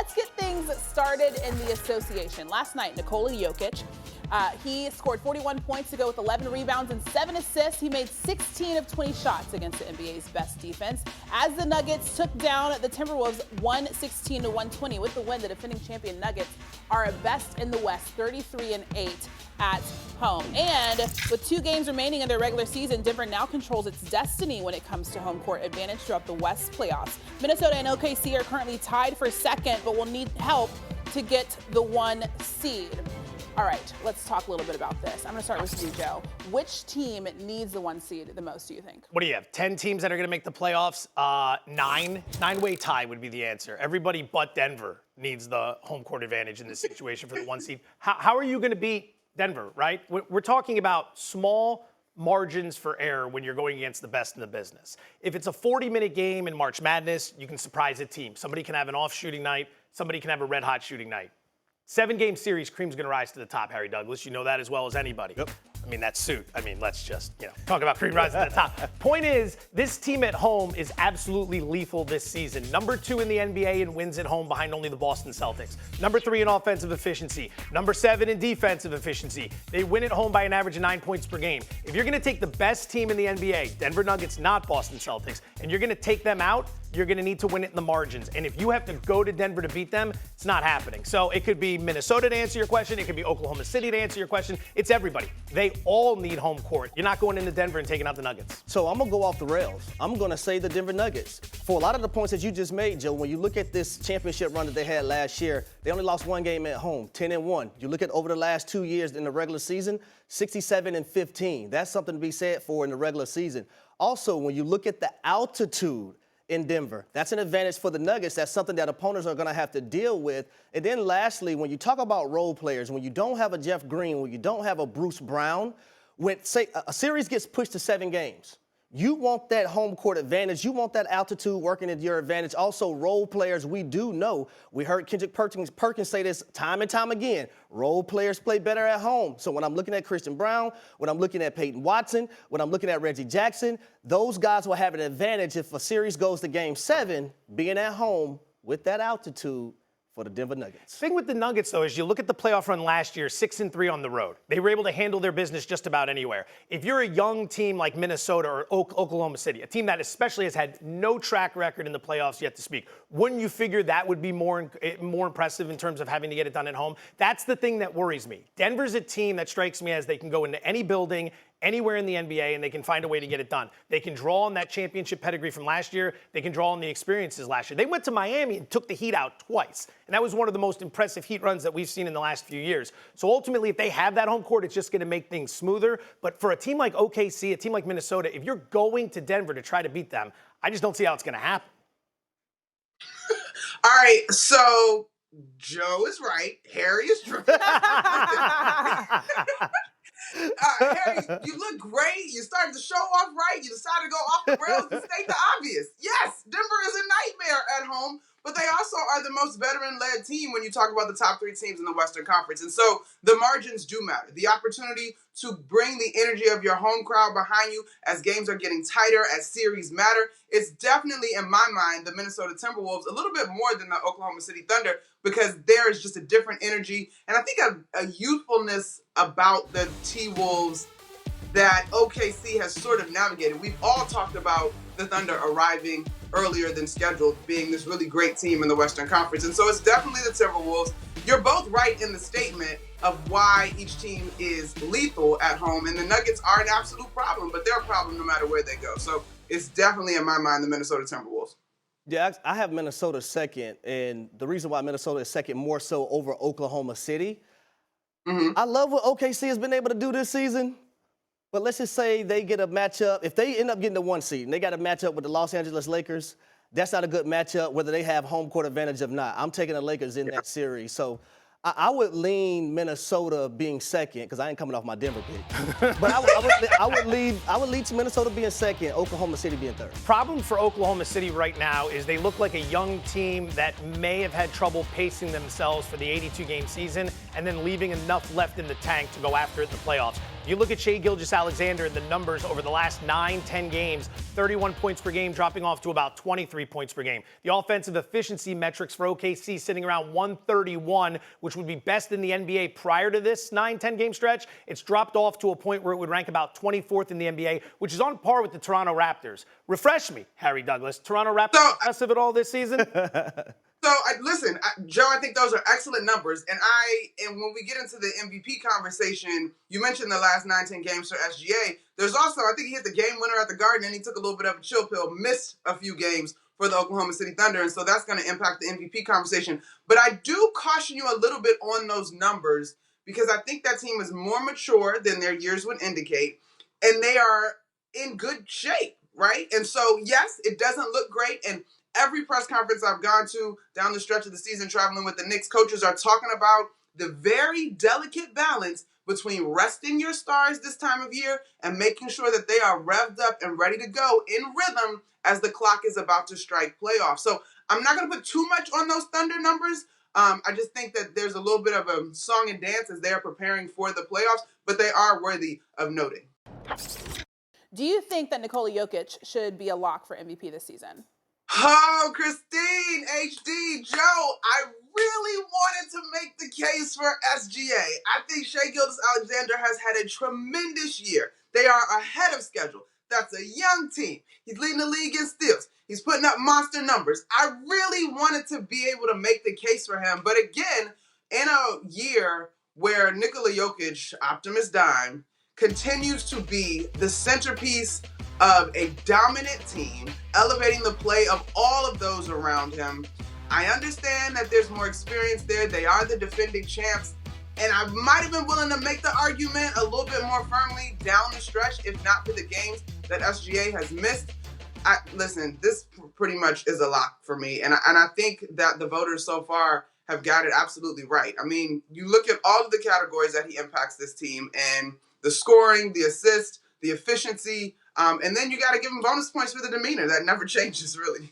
let's get things started in the association. Last night, Nikola Jokic, he scored 41 points to go with 11 rebounds and 7 assists. He made 16 of 20 shots against the NBA's best defense. As the Nuggets took down the Timberwolves 116-120. With the win, the defending champion Nuggets are best in the West, 33-8 at home. And with 2 games remaining in their regular season, Denver now controls its destiny when it comes to home court advantage throughout the West playoffs. Minnesota and OKC are currently tied for second, but will need help to get the 1 seed. All right, let's talk a little bit about this. I'm going to start with you, Joe. Which team needs the 1 seed the most, do you think? What do you have, 10 teams that are going to make the playoffs? 9? 9-way tie would be the answer. Everybody but Denver needs the home court advantage in this situation for the 1 seed. How are you going to beat Denver, right? We're talking about small margins for error when you're going against the best in the business. If it's a 40-minute game in March Madness, you can surprise a team. Somebody can have an off shooting night. Somebody can have a red-hot shooting night. 7-game series, cream's going to rise to the top, Harry Douglas. You know that as well as anybody. Yep. I mean, that suit. I mean, let's just, talk about cream rising to the top. Point is, this team at home is absolutely lethal this season. Number 2 in the NBA in wins at home behind only the Boston Celtics. Number 3 in offensive efficiency. Number 7 in defensive efficiency. They win at home by an average of 9 points per game. If you're going to take the best team in the NBA, Denver Nuggets, not Boston Celtics, and you're going to take them out, you're going to need to win it in the margins. And if you have to go to Denver to beat them, it's not happening. So it could be Minnesota to answer your question. It could be Oklahoma City to answer your question. It's everybody. They all need home court. You're not going into Denver and taking out the Nuggets. So I'm going to go off the rails. I'm going to say the Denver Nuggets. For a lot of the points that you just made, Joe, when you look at this championship run that they had last year, they only lost 1 game at home, 10-1. You look at over the last 2 years in the regular season, 67-15. That's something to be said for in the regular season. Also, when you look at the altitude in Denver, that's an advantage for the Nuggets. That's something that opponents are going to have to deal with. And then lastly, when you talk about role players, when you don't have a Jeff Green, when you don't have a Bruce Brown, when, say, a series gets pushed to 7 games, you want that home court advantage. You want that altitude working at your advantage. Also, role players, we do know. We heard Kendrick Perkins say this time and time again. Role players play better at home. So when I'm looking at Christian Brown, when I'm looking at Peyton Watson, when I'm looking at Reggie Jackson, those guys will have an advantage if a series goes to Game 7, being at home with that altitude for the Denver Nuggets. The thing with the Nuggets, though, is you look at the playoff run last year, 6-3 on the road. They were able to handle their business just about anywhere. If you're a young team like Minnesota or Oklahoma City, a team that especially has had no track record in the playoffs yet to speak, wouldn't you figure that would be more impressive in terms of having to get it done at home? That's the thing that worries me. Denver's a team that strikes me as they can go into any building, anywhere in the NBA, and they can find a way to get it done. They can draw on that championship pedigree from last year. They can draw on the experiences last year. They went to Miami and took the Heat out twice, and that was one of the most impressive Heat runs that we've seen in the last few years. So ultimately, if they have that home court, it's just going to make things smoother. But for a team like OKC, a team like Minnesota, if you're going to Denver to try to beat them, I just don't see how it's going to happen. All right, so Joe is right. Harry is true. Harry, you look great. You started the show off right. You decided to go off the rails and state the obvious. Yes, Denver is a nightmare at home, but they also are the most veteran-led team when you talk about the top 3 teams in the Western Conference. And so the margins do matter. The opportunity to bring the energy of your home crowd behind you as games are getting tighter, as series matter. It's definitely, in my mind, the Minnesota Timberwolves a little bit more than the Oklahoma City Thunder because there is just a different energy and I think a youthfulness about the T-Wolves that OKC has sort of navigated. We've all talked about the Thunder arriving earlier than scheduled, being this really great team in the Western Conference. And so it's definitely the Timberwolves. You're both right in the statement of why each team is lethal at home. And the Nuggets are an absolute problem, but they're a problem no matter where they go. So it's definitely, in my mind, the Minnesota Timberwolves. Yeah, I have Minnesota second. And the reason why Minnesota is second more so over Oklahoma City, I love what OKC has been able to do this season. But let's just say they get a matchup. If they end up getting the 1 seed and they got a matchup with the Los Angeles Lakers, that's not a good matchup, whether they have home court advantage or not. I'm taking the Lakers in that series. So I would lean Minnesota being second because I ain't coming off my Denver pick. But I would lead to Minnesota being second, Oklahoma City being third. Problem for Oklahoma City right now is they look like a young team that may have had trouble pacing themselves for the 82-game season and then leaving enough left in the tank to go after it in the playoffs. You look at Shai Gilgeous-Alexander and the numbers over the last 9-10 games, 31 points per game, dropping off to about 23 points per game. The offensive efficiency metrics for OKC sitting around 131, which would be best in the NBA prior to this 9-10 game stretch. It's dropped off to a point where it would rank about 24th in the NBA, which is on par with the Toronto Raptors. Refresh me, Harry Douglas. Toronto Raptors impressive at all this season? Listen, Joe, I think those are excellent numbers. And when we get into the MVP conversation, you mentioned the last 9-10 games for SGA. There's also, I think he hit the game winner at the Garden, and he took a little bit of a chill pill, missed a few games for the Oklahoma City Thunder, and so that's going to impact the MVP conversation. But I do caution you a little bit on those numbers because I think that team is more mature than their years would indicate, and they are in good shape, right? And so, yes, it doesn't look great, and every press conference I've gone to down the stretch of the season traveling with the Knicks, coaches are talking about the very delicate balance between resting your stars this time of year and making sure that they are revved up and ready to go in rhythm as the clock is about to strike playoffs. So I'm not going to put too much on those Thunder numbers. I just think that there's a little bit of a song and dance as they are preparing for the playoffs, but they are worthy of noting. Do you think that Nikola Jokic should be a lock for MVP this season? Oh, Christine, HD, Joe, I really wanted to make the case for SGA. I think Shai Gilgeous-Alexander has had a tremendous year. They are ahead of schedule. That's a young team. He's leading the league in steals. He's putting up monster numbers. I really wanted to be able to make the case for him. But again, in a year where Nikola Jokic, Optimus Dime, continues to be the centerpiece of a dominant team, elevating the play of all of those around him. I understand that there's more experience there. They are the defending champs. And I might have been willing to make the argument a little bit more firmly down the stretch, if not for the games that SGA has missed. Listen, this pretty much is a lock for me. And I think that the voters so far have got it absolutely right. I mean, you look at all of the categories that he impacts this team, and the scoring, the assist, the efficiency, and then you got to give him bonus points for the demeanor. That never changes, really.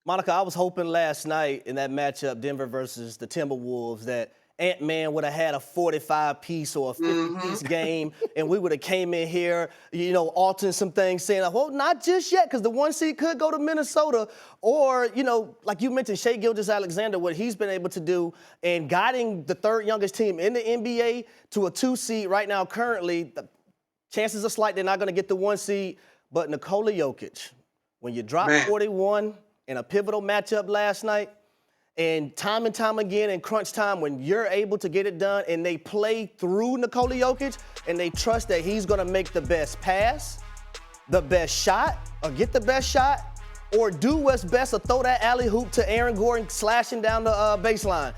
Monica, I was hoping last night in that matchup, Denver versus the Timberwolves, that Ant-Man would have had a 45-piece or a 50-piece game, and we would have came in here, altering some things, saying, well, not just yet, because the 1 seed could go to Minnesota. Or, like you mentioned, Shai Gilgeous-Alexander, what he's been able to do and guiding the third youngest team in the NBA to a 2 seed right now currently. The chances are slight they're not going to get the 1 seed. But Nikola Jokic, when you drop 41 in a pivotal matchup last night, and time again in crunch time, when you're able to get it done and they play through Nikola Jokic and they trust that he's going to make the best pass, the best shot, or get the best shot, or do what's best, or throw that alley hoop to Aaron Gordon slashing down the baseline.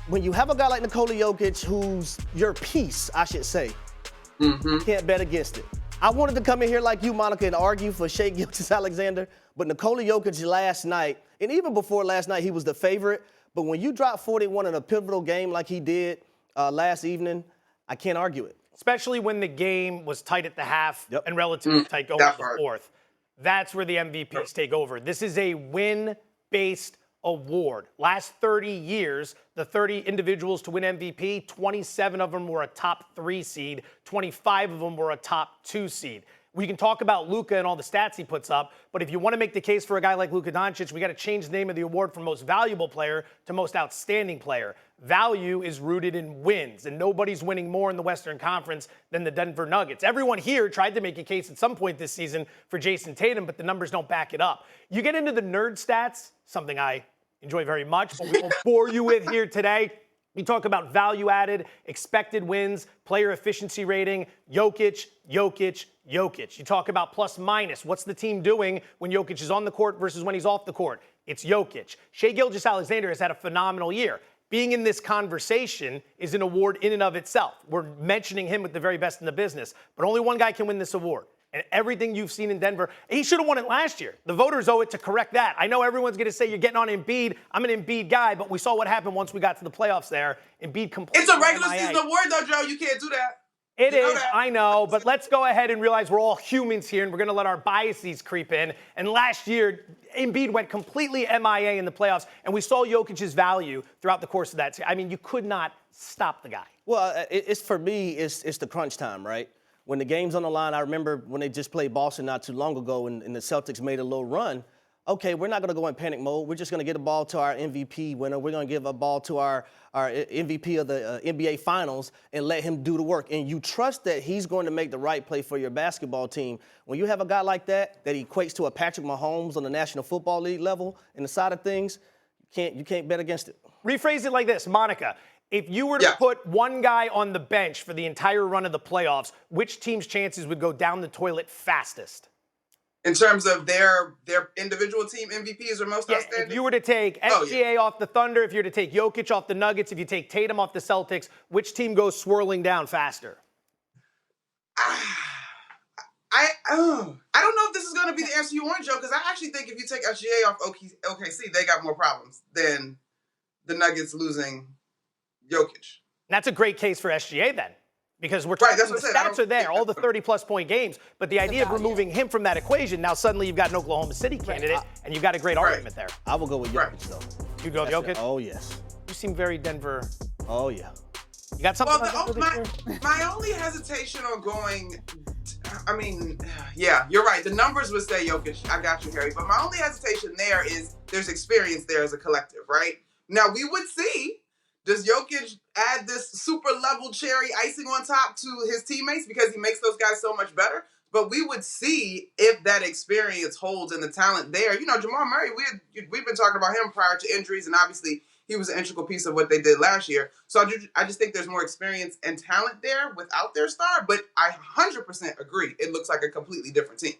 When you have a guy like Nikola Jokic, who's your piece, I should say, you can't bet against it. I wanted to come in here like you, Monica, and argue for Shai Gilgeous-Alexander, but Nikola Jokic last night, and even before last night, he was the favorite. But when you drop 41 in a pivotal game like he did last evening, I can't argue it. Especially when the game was tight at the half and relatively tight going to the fourth. That's where the MVPs take over. This is a win-based award. Last 30 years, the 30 individuals to win MVP, 27 of them were a top 3 seed, 25 of them were a top 2 seed. We can talk about Luka and all the stats he puts up, but if you want to make the case for a guy like Luka Doncic, we got to change the name of the award from most valuable player to most outstanding player. Value is rooted in wins, and nobody's winning more in the Western Conference than the Denver Nuggets. Everyone here tried to make a case at some point this season for Jason Tatum, but the numbers don't back it up. You get into the nerd stats, something I enjoy very much, but we won't bore you with here today. We talk about value added, expected wins, player efficiency rating, Jokic. You talk about plus minus. What's the team doing when Jokic is on the court versus when he's off the court? It's Jokic. Shai Gilgeous-Alexander has had a phenomenal year. Being in this conversation is an award in and of itself. We're mentioning him with the very best in the business, but only one guy can win this award. And everything you've seen in Denver, he should have won it last year. The voters owe it to correct that. I know everyone's going to say you're getting on Embiid. I'm an Embiid guy, but we saw what happened once we got to the playoffs there. Embiid completely. It's a regular season award, though, Joe. You can't do that. It is, I know, but let's go ahead and realize we're all humans here, and we're going to let our biases creep in. And last year, Embiid went completely MIA in the playoffs, and we saw Jokic's value throughout the course of that. I mean, you could not stop the guy. Well, it's for me, it's the crunch time, right? when the game's on the line, I remember when they just played Boston not too long ago and the Celtics made a little run. Okay, we're not going to go in panic mode. We're just going to get the ball to our MVP winner. We're going to give a ball to our MVP of the NBA Finals and let him do the work. And you trust that he's going to make the right play for your basketball team. When you have a guy like that equates to a Patrick Mahomes on the National Football League level in the side of things, you can't bet against it. Rephrase it like this, Monica. If you were to put one guy on the bench for the entire run of the playoffs, which team's chances would go down the toilet fastest? In terms of their individual team MVPs or most outstanding? If you were to take SGA off the Thunder, if you were to take Jokic off the Nuggets, if you take Tatum off the Celtics, which team goes swirling down faster? I don't know if this is going to be the answer you want, Joe, because I actually think if you take SGA off OKC, they got more problems than the Nuggets losing Jokic. That's a great case for SGA then. Because we're talking, that's what the stats are there, all the 30-plus point games, but the idea of removing him from that equation, now suddenly you've got an Oklahoma City candidate, and you've got a great argument there. I will go with Jokic, though. You go with Jokic? Oh, yes. You seem very Denver. Oh, yeah. You got something my only hesitation on going, yeah, you're right. The numbers would say Jokic. I got you, Harry. But my only hesitation there is there's experience there as a collective, right? Now, we would see, does Jokic add this super level cherry icing on top to his teammates because he makes those guys so much better? But we would see if that experience holds and the talent there. You know, Jamal Murray, we've been talking about him prior to injuries, and obviously he was an integral piece of what they did last year. So I just think there's more experience and talent there without their star. But I 100% agree. It looks like a completely different team.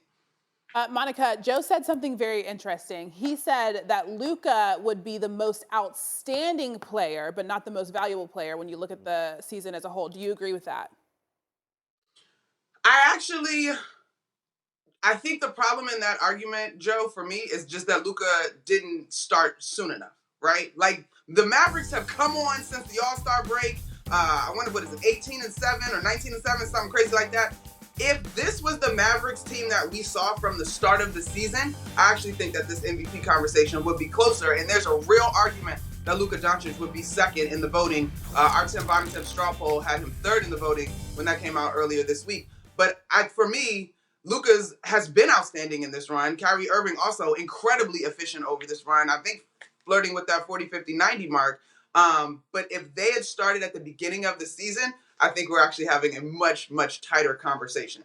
Monica, Joe said something very interesting. He said that Luka would be the most outstanding player, but not the most valuable player when you look at the season as a whole. Do you agree with that? I think the problem in that argument, Joe, for me, is just that Luka didn't start soon enough, right? Like, the Mavericks have come on since the All-Star break. I wonder, 18-7 or 19-7, something crazy like that. If this was the Mavericks team that we saw from the start of the season, I actually think that this MVP conversation would be closer, and there's a real argument that Luka Doncic would be second in the voting. Our Tim Bontemps straw poll had him third in the voting when that came out earlier this week. But for me, Luka has been outstanding in this run. Kyrie Irving also incredibly efficient over this run. I think flirting with that 40, 50, 90 mark. But if they had started at the beginning of the season, I think we're actually having a much, much tighter conversation.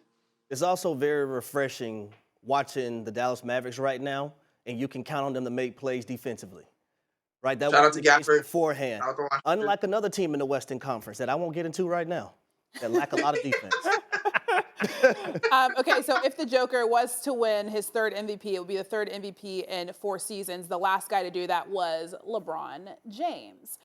It's also very refreshing watching the Dallas Mavericks right now, and you can count on them to make plays defensively. Right? That was the case beforehand. Unlike another team in the Western Conference that I won't get into right now that lack a lot of defense. Okay, so if the Joker was to win his third MVP, it would be the third MVP in 4 seasons. The last guy to do that was LeBron James.